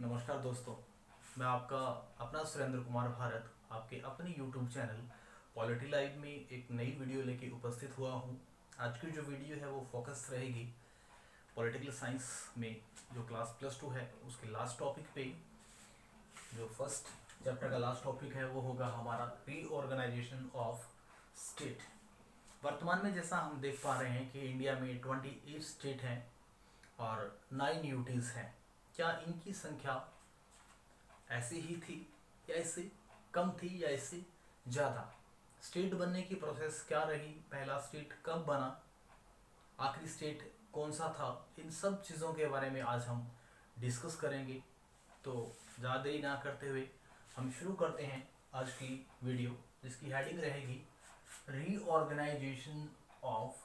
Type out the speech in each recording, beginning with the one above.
नमस्कार दोस्तों, मैं आपका अपना सुरेंद्र कुमार भारत आपके अपने YouTube चैनल पॉलिटी लाइव में एक नई वीडियो लेके उपस्थित हुआ हूँ। आज की जो वीडियो है वो फोकस रहेगी पॉलिटिकल साइंस में जो क्लास +2 है उसके लास्ट टॉपिक पे। जो फर्स्ट चैप्टर का लास्ट टॉपिक है वो होगा हमारा रीऑर्गेनाइजेशन ऑफ स्टेट। वर्तमान में जैसा हम देख पा रहे हैं कि इंडिया में 28 स्टेट हैं और 9 यूटीज़ हैं। क्या इनकी संख्या ऐसी ही थी या इससे कम थी या इससे ज़्यादा? स्टेट बनने की प्रोसेस क्या रही? पहला स्टेट कब बना? आखिरी स्टेट कौन सा था? इन सब चीज़ों के बारे में आज हम डिस्कस करेंगे। तो ज़्यादा देरी ना करते हुए हम शुरू करते हैं आज की वीडियो, जिसकी हेडिंग रहेगी रीऑर्गेनाइजेशन ऑफ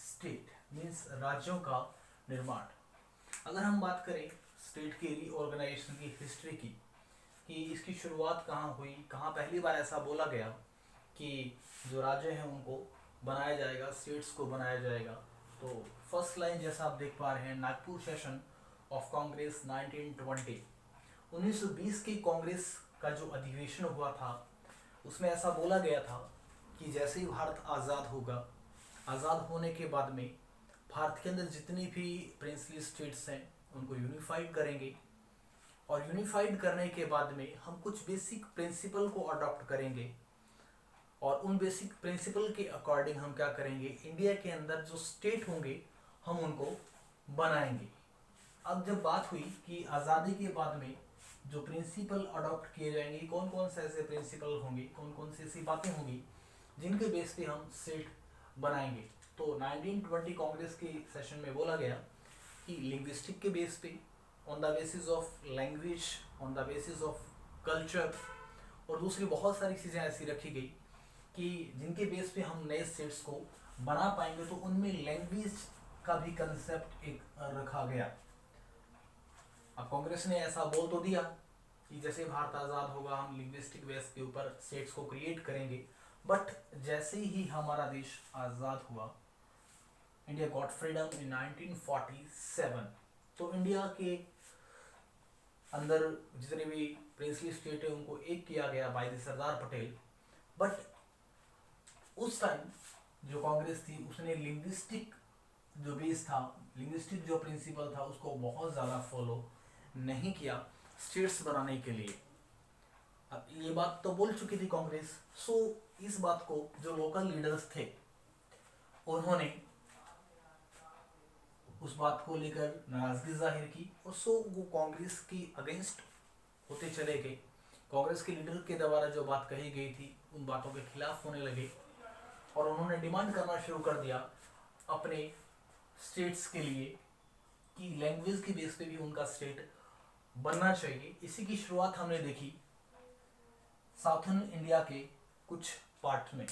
स्टेट, मीन्स राज्यों का निर्माण। अगर हम बात करें स्टेट की रीऑर्गेनाइजेशन की हिस्ट्री की, कि इसकी शुरुआत कहाँ हुई, कहाँ पहली बार ऐसा बोला गया कि जो राज्य हैं उनको बनाया जाएगा, स्टेट्स को बनाया जाएगा, तो फर्स्ट लाइन जैसा आप देख पा रहे हैं, नागपुर सेशन ऑफ कांग्रेस 1920। 1920 के कांग्रेस का जो अधिवेशन हुआ था उसमें ऐसा बोला गया था कि जैसे ही भारत आज़ाद होगा, आज़ाद होने के बाद में भारत के अंदर जितनी भी प्रिंसली स्टेट्स हैं उनको यूनिफाइड करेंगे, और यूनिफाइड करने के बाद में हम कुछ बेसिक प्रिंसिपल को अडॉप्ट करेंगे, और उन बेसिक प्रिंसिपल के अकॉर्डिंग हम क्या करेंगे, इंडिया के अंदर जो स्टेट होंगे हम उनको बनाएंगे। अब जब बात हुई कि आज़ादी के बाद में जो प्रिंसिपल अडॉप्ट किए जाएंगे, कौन कौन से ऐसे प्रिंसिपल होंगे, कौन कौन सी ऐसी बातें होंगी जिनके बेस पे हम स्टेट बनाएंगे, तो 1920 कांग्रेस के सेशन में बोला गया कि लिंग्विस्टिक के बेस पे, on the basis of language, on the basis of culture, और दूसरी बहुत सारी चीज़ें ऐसी रखी गई कि जिनके बेस पे हम नए स्टेट्स को बना पाएंगे। तो उनमें लैंग्वेज का भी कंसेप्ट एक रखा गया। अब कांग्रेस ने ऐसा बोल तो दिया कि जैसे भारत आज़ाद होगा हम लिंग्विस्टिक बेस के ऊपर स्टेट्स को क्रिएट करेंगे, बट जैसे ही हमारा देश आज़ाद हुआ, इंडिया गॉट फ्रीडम इन 1947, तो इंडिया के अंदर जितने भी प्रिंसली स्टेट है उनको एक किया गया by the Sardar Patel. But उस टाइम जो कांग्रेस थी उसने लिंग्विस्टिक जो बेस था, लिंग्विस्टिक जो प्रिंसिपल था, उसको बहुत ज़्यादा फॉलो नहीं किया स्टेट्स बनाने के लिए। अब ये बात तो बोल चुकी थी कांग्रेस, सो इस बात को जो लोकल लीडर्स थे उन्होंने उस बात को लेकर नाराजगी जाहिर की, और सो वो कांग्रेस की अगेंस्ट होते चले गए। कांग्रेस के लीडर के द्वारा जो बात कही गई थी उन बातों के खिलाफ होने लगे, और उन्होंने डिमांड करना शुरू कर दिया अपने स्टेट्स के लिए कि लैंग्वेज की बेस पे भी उनका स्टेट बनना चाहिए। इसी की शुरुआत हमने देखी साउथर्न इंडिया के कुछ पार्ट में।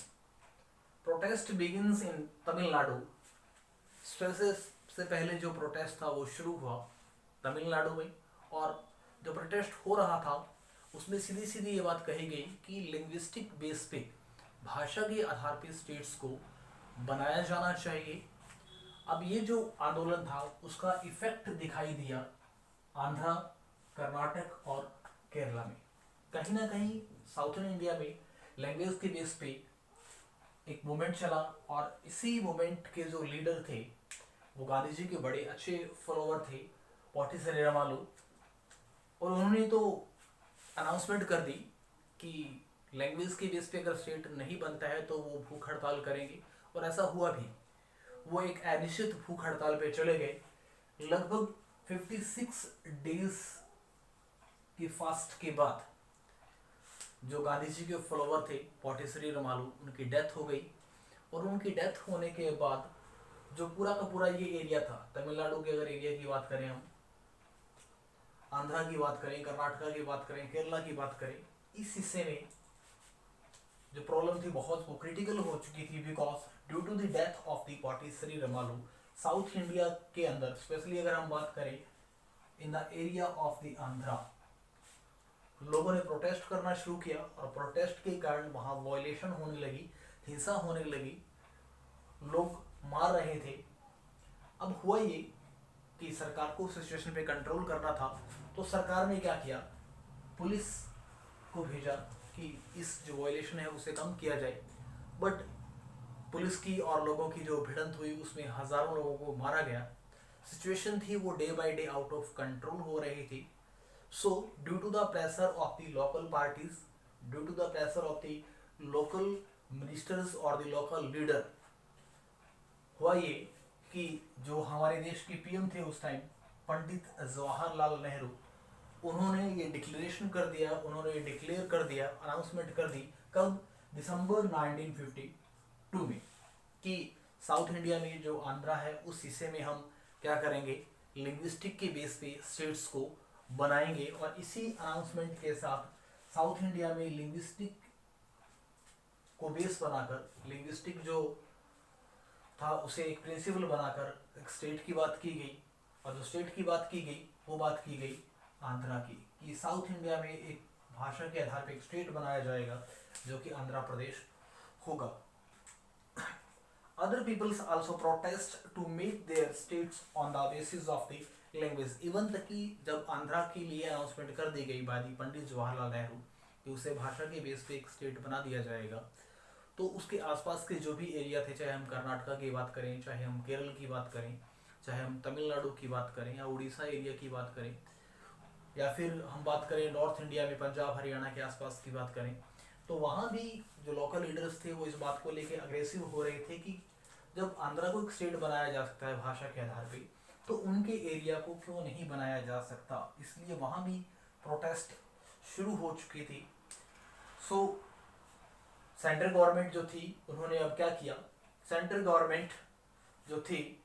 Protest begins in Tamil Nadu. से पहले जो प्रोटेस्ट था वो शुरू हुआ तमिलनाडु में, और जो प्रोटेस्ट हो रहा था उसमें सीधी सीधी ये बात कही गई कि लिंग्विस्टिक बेस पे, भाषा के आधार पे स्टेट्स को बनाया जाना चाहिए। अब ये जो आंदोलन था उसका इफेक्ट दिखाई दिया आंध्रा, कर्नाटक और केरला में। कहीं ना कहीं साउथर्न इंडिया में लैंग्वेज के बेस पे एक मूवमेंट चला, और इसी मूवमेंट के जो लीडर थे वो गांधी जी के बड़े अच्छे फॉलोवर थे, पोटी श्रीरामालू, और उन्होंने तो अनाउंसमेंट कर दी कि लैंग्वेज के बेस पे अगर स्टेट नहीं बनता है तो वो भूख हड़ताल करेंगे, और ऐसा हुआ भी। वो एक अनिश्चित भूख हड़ताल पे चले गए। लगभग 56 डेज के फास्ट के बाद जो गांधी जी के फॉलोवर थे पोटी श्रीरामालू, उनकी डेथ हो गई, और उनकी डेथ होने के बाद जो पूरा का पूरा ये एरिया था, तमिलनाडु के अगर एरिया की बात करें हम, आंध्रा की बात करें, कर्नाटका की बात करें, केरला की बात करें, इस हिस्से में जो प्रॉब्लम थी बहुत वो क्रिटिकल हो चुकी थी, because due to the death of the Potti Sriramulu, south India के अंदर स्पेशली अगर हम बात करें in the area of the Andhra, लोगों ने प्रोटेस्ट करना शुरू किया, और प्रोटेस्ट के कारण वहाँ वायलेशन होने लगी, हिंसा होने लगी, लोग मार रहे थे। अब हुआ ये कि सरकार को सिचुएशन पे कंट्रोल करना था, तो सरकार ने क्या किया, पुलिस को भेजा कि इस जो वायलेशन है उसे कम किया जाए। बट पुलिस की और लोगों की जो भिड़ंत हुई उसमें हज़ारों लोगों को मारा गया। सिचुएशन थी वो day by day out of control हो रही थी। So due to the pressure of the local parties, due to the pressure of the local ministers और द लोकल लीडर, हुआ ये कि जो हमारे देश के पीएम थे उस टाइम, पंडित जवाहरलाल नेहरू, उन्होंने ये डिक्लेरेशन कर दिया, उन्होंने ये डिक्लेयर कर दिया, अनाउंसमेंट कर दी, कब, दिसंबर 1952 में, कि साउथ इंडिया में जो आंध्रा है उस हिस्से में हम क्या करेंगे, लिंग्विस्टिक के बेस पे स्टेट्स को बनाएंगे। और इसी अनाउंसमेंट के साथ साउथ इंडिया में लिंग्विस्टिक को बेस बनाकर, लिंग्विस्टिक जो था उसे एक प्रिंसिपल बनाकर एक स्टेट की बात की गई। और जो स्टेट की बात की गई वो बात की गई आंध्रा की, कि साउथ इंडिया में एक भाषा के आधार पर एक स्टेट बनाया जाएगा जो कि आंध्र प्रदेश होगा। Other peoples also protest to make their states on the basis of the language. Even तक कि जब आंध्रा के लिए अनाउंसमेंट कर दी गई बाय पंडित जवाहरलाल नेहरू कि उसे भाषा के बेस पे एक स्टेट बना दिया जाएगा, तो उसके आसपास के जो भी एरिया थे, चाहे हम कर्नाटका की बात करें, चाहे हम केरल की बात करें, चाहे हम तमिलनाडु की बात करें या उड़ीसा एरिया की बात करें, या फिर हम बात करें नॉर्थ इंडिया में पंजाब हरियाणा के आसपास की बात करें, तो वहाँ भी जो लोकल लीडर्स थे वो इस बात को लेकर अग्रेसिव हो रहे थे कि जब आंध्रा को एक स्टेट बनाया जा सकता है भाषा के आधार पे, तो उनके एरिया को क्यों नहीं बनाया जा सकता। इसलिए वहाँ भी प्रोटेस्ट शुरू हो चुकी थी। सो सेंट्रल गवर्नमेंट जो थी उन्होंने अब क्या किया, सेंट्रल गवर्नमेंट जो थी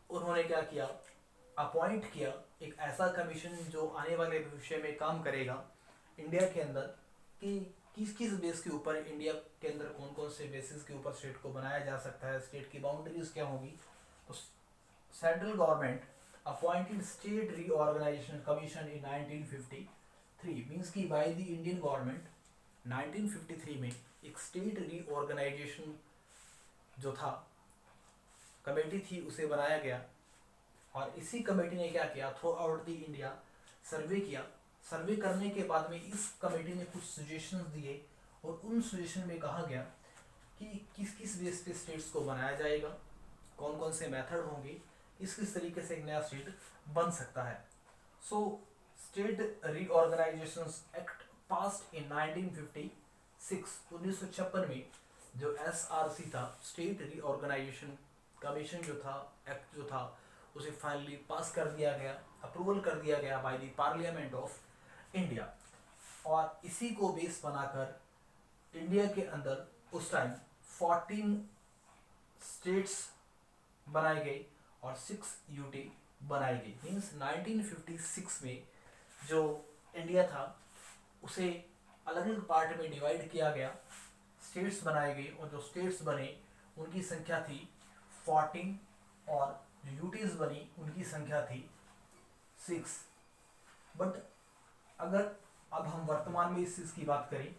उन्होंने क्या किया, अपॉइंट किया एक ऐसा कमीशन जो आने वाले भविष्य में काम करेगा इंडिया के अंदर, कि किस किस बेस के ऊपर इंडिया के अंदर कौन कौन से बेसिस के ऊपर स्टेट को बनाया जा सकता है, स्टेट की बाउंड्रीज क्या होगी। तो central government appointed state reorganisation commission in 1953, means कि बाय द इंडियन गवर्नमेंट 1953 में एक स्टेट रीऑर्गेनाइजेशन जो था कमेटी थी उसे बनाया गया। और इसी कमेटी ने क्या किया, थ्रू आउट द इंडिया सर्वे किया। सर्वे करने के बाद में इस कमेटी ने कुछ सजेशंस दिए और उन सजेशन में कहा गया कि किस किस बेस पे स्टेट्स को बनाया जाएगा, कौन कौन से मेथड होंगे, किस किस तरीके से एक नया स्टेट बन सकता है। So state reorganisation act passed in 1956, 1956 में जो SRC था, स्टेट रीऑर्गेनाइजेशन कमीशन जो था, एक्ट जो था, उसे फाइनली पास कर दिया गया, अप्रूवल कर दिया गया by the parliament of India. और इसी को बेस बनाकर इंडिया के अंदर उस टाइम 14 स्टेट्स बनाई गई और 6 यूटी बनाई गई। मीन्स 1956 में जो इंडिया था उसे अलग अलग पार्ट में डिवाइड किया गया, स्टेट्स बनाए गए और जो स्टेट्स बने उनकी संख्या थी 14 और जो यूटीज बनी उनकी संख्या थी 6। बट अगर अब हम वर्तमान में इस चीज़ की बात करें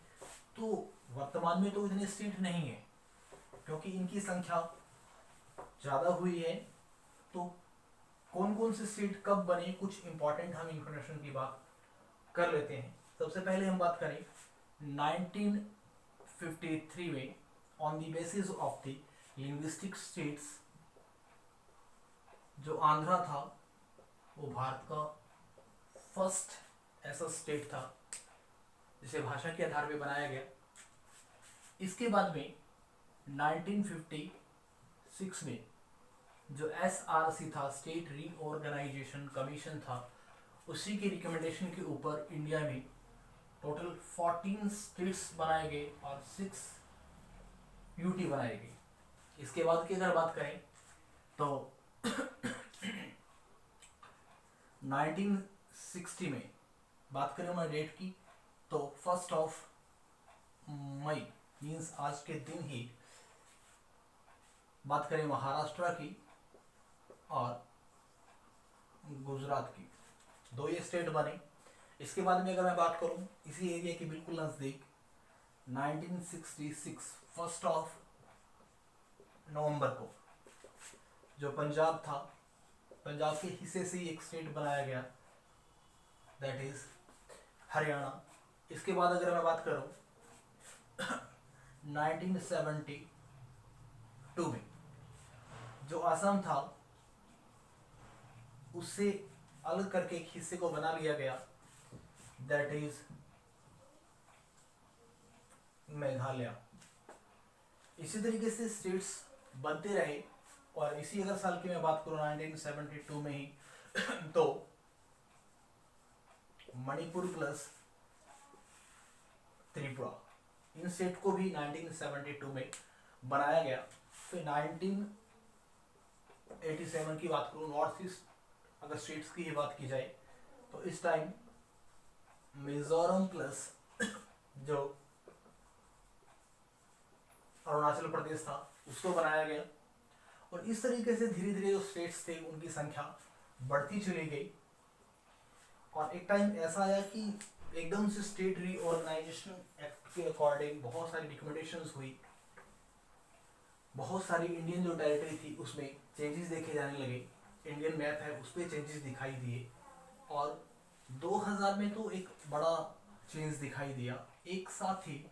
तो वर्तमान में तो इतने स्टेट नहीं है, क्योंकि इनकी संख्या ज़्यादा हुई है। तो कौन कौन से स्टेट कब बने, कुछ इंपॉर्टेंट हम इंफॉर्मेशन की बात कर लेते हैं। सबसे पहले हम बात करें 1953 में, on the basis of the linguistic states, जो आंध्रा था वो भारत का फर्स्ट ऐसा स्टेट था जिसे भाषा के आधार पे बनाया गया। इसके बाद में 1956 में जो SRC था, स्टेट रीऑर्गेनाइजेशन कमीशन था, उसी के रिकमेंडेशन के ऊपर इंडिया में टोटल 14 स्टेट्स बनाए गए और 6 यूटी बनाए गए। इसके बाद की अगर बात करें तो 1960 में बात करें मैं डेट की, तो 1 मई मीन्स आज के दिन ही बात करें महाराष्ट्र की और गुजरात की, 2 ये स्टेट बने। इसके बाद में अगर मैं बात करूं इसी एरिया के बिल्कुल नज़दीक 1966 1 नवंबर को जो पंजाब था पंजाब के हिस्से से ही एक स्टेट बनाया गया, दैट इज हरियाणा। इसके बाद अगर मैं बात करूं 1972 में जो असम था उससे अलग करके एक हिस्से को बना लिया गया, दैट इज मेघालय। इसी तरीके से स्टेट्स बनते रहे और इसी अगर साल की मैं बात करूं 1972 में ही तो मणिपुर प्लस त्रिपुरा, इन स्टेट को भी 1972 में बनाया गया। फिर 1987 की बात करूं, नॉर्थ ईस्ट अगर स्टेट्स की ही बात की जाए तो इस टाइम मिजोरम प्लस जो अरुणाचल प्रदेश था उसको बनाया गया। और इस तरीके से धीरे धीरे जो स्टेट्स थे उनकी संख्या बढ़ती चली गई और एक टाइम ऐसा आया कि एकदम से स्टेट रीऑर्गेनाइजेशन एक्ट के अकॉर्डिंग बहुत सारी रिकमेंडेशंस हुई, बहुत सारी इंडियन जो टेरिटरी थी उसमें चेंजेस देखे जाने लगे, इंडियन मैप है उस पर चेंजेस दिखाई दिए और 2000 में तो एक बड़ा चेंज दिखाई दिया। एक साथ ही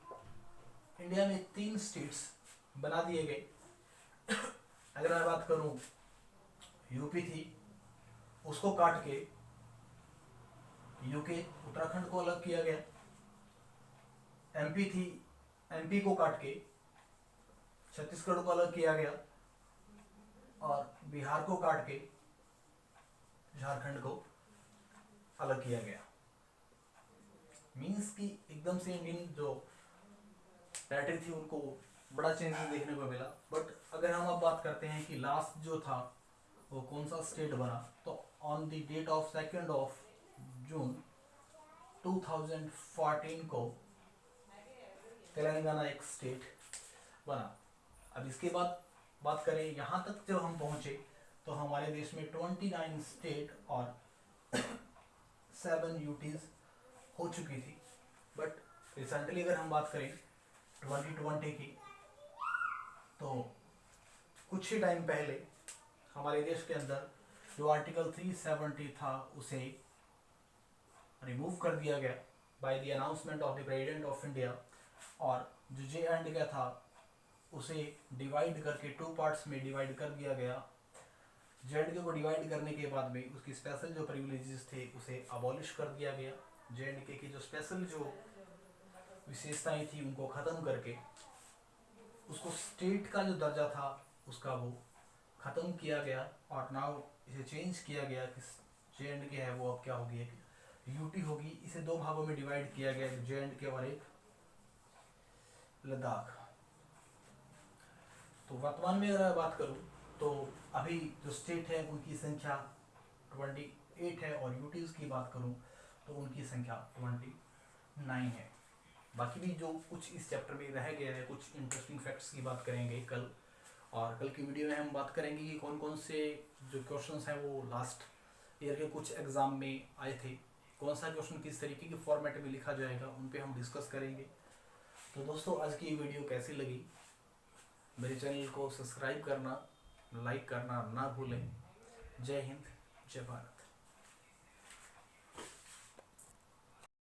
इंडिया में 3 स्टेट्स बना दिए गए। अगर मैं बात करूं यूपी थी उसको काट के यूके उत्तराखंड को अलग किया गया, एमपी थी एमपी को काट के छत्तीसगढ़ को अलग किया गया और बिहार को काट के झारखंड को अलग किया गया। मीन्स कि एकदम से इंडियन जो टेरिटरी थी उनको बड़ा चेंजेस देखने को मिला। बट अगर हम अब बात करते हैं कि लास्ट जो था वो कौन सा स्टेट बना, तो ऑन द डेट ऑफ 2 जून 2014 को तेलंगाना एक स्टेट बना। अब इसके बाद बात करें यहाँ तक जब हम पहुँचे तो हमारे देश में 29 स्टेट और 7 यूटीज हो चुकी थी। बट रिसेंटली अगर हम बात करें 2020 की तो कुछ ही टाइम पहले हमारे देश के अंदर जो आर्टिकल 370 था उसे रिमूव कर दिया गया by the announcement of the president of India और जो J&K था उसे डिवाइड करके 2 पार्ट्स में डिवाइड कर दिया गया। J&K को डिवाइड करने के बाद में उसकी स्पेशल जो प्रिविलेजेस थे उसे अबॉलिश कर दिया गया। J&K की जो स्पेशल जो विशेषताएं थी उनको ख़त्म करके उसको स्टेट का जो दर्जा था उसका वो ख़त्म किया गया और नाउ इसे चेंज किया गया कि J&K है वो अब क्या होगी, यूटी होगी। इसे 2 भागों में डिवाइड किया गया, J&K और एक लद्दाख। तो वर्तमान में अगर मैं बात करूं तो अभी जो स्टेट है उनकी संख्या 28 है और यूटीज की बात करूं तो उनकी संख्या 29 है। बाकी भी जो कुछ इस चैप्टर में रह गया है, कुछ इंटरेस्टिंग फैक्ट्स की बात करेंगे कल, और कल की वीडियो में हम बात करेंगे कि कौन कौन से जो क्वेश्चंस हैं वो लास्ट ईयर के कुछ एग्ज़ाम में आए थे, कौन सा क्वेश्चन किस तरीके के फॉर्मेट में लिखा जाएगा उन पे हम डिस्कस करेंगे। तो दोस्तों आज की वीडियो कैसी लगी, मेरे चैनल को सब्सक्राइब करना, लाइक करना ना भूलें। जय हिंद, जय भारत।